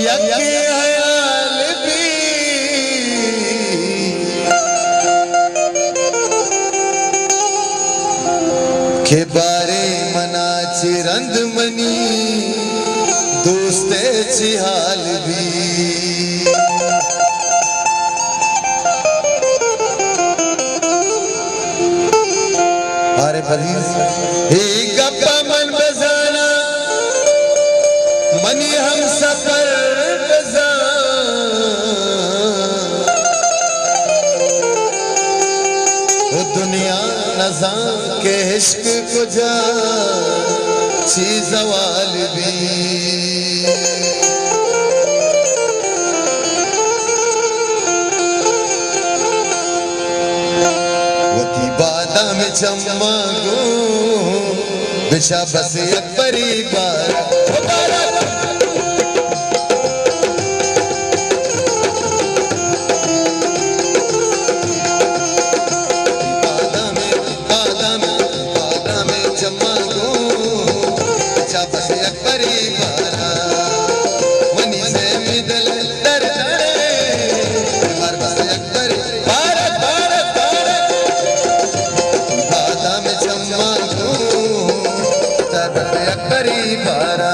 यके हयाल भी के बारे मना चिरंद मनी दोस्ते चिहाल भी अरे बलीज हे गप्पा मन बजाना मनी हम सफर बजा वो दुनिया नज़ा के इश्क को जा चीज़वाल भी में चम्मा गो बिछा बस एक परिवार चम्मा गो बिछा बस एक परिवार मनी से मिदल दर दरे बस एक परिवार परिवारा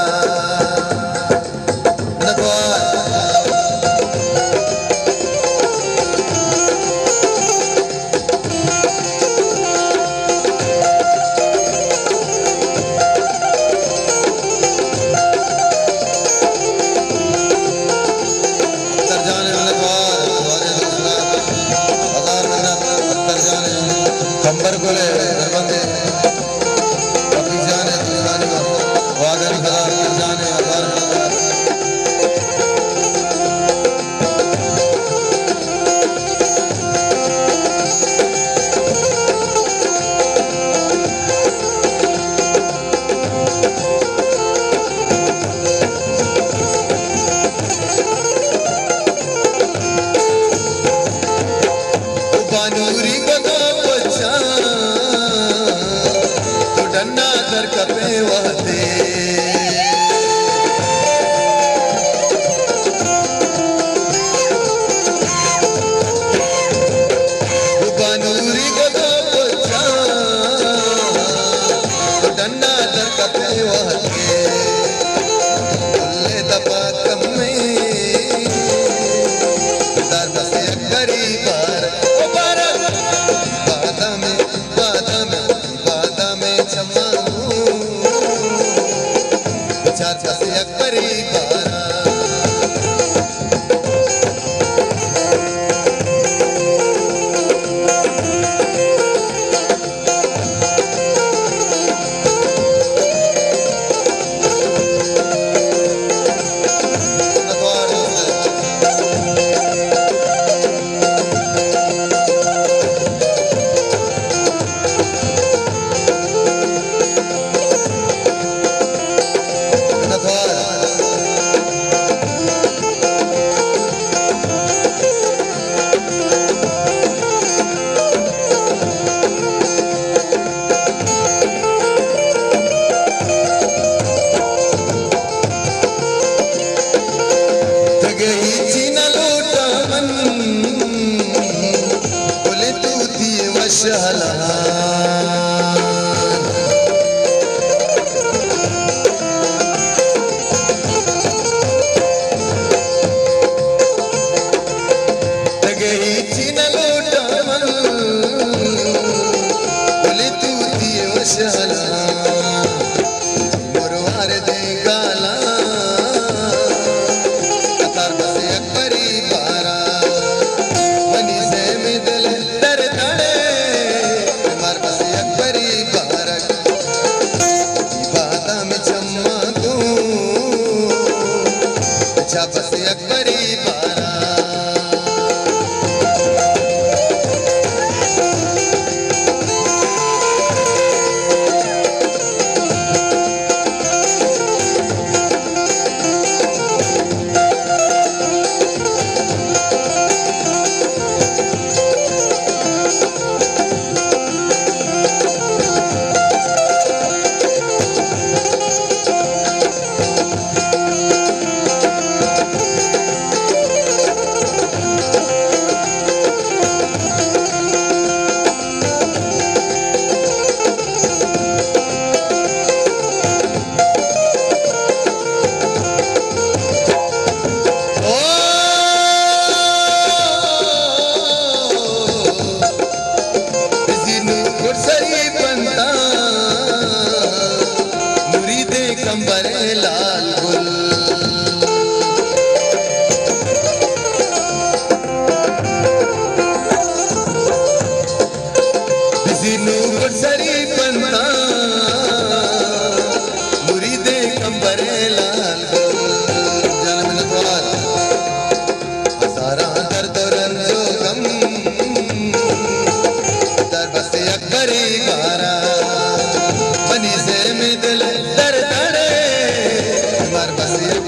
कंबर को ले बंदे अभी जाने वागन खड़ा जाने बानूरी गदा बच्चा तो डन्ना दर कपे वहते बानूरी गदा बच्चा तो डन्ना दर कपे वहते ले दबा कमे दर बस एक परिवार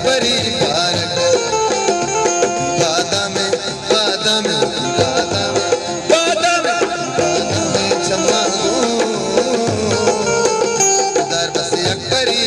अकबरी पारक बादा में चमागो दर बस अकबरी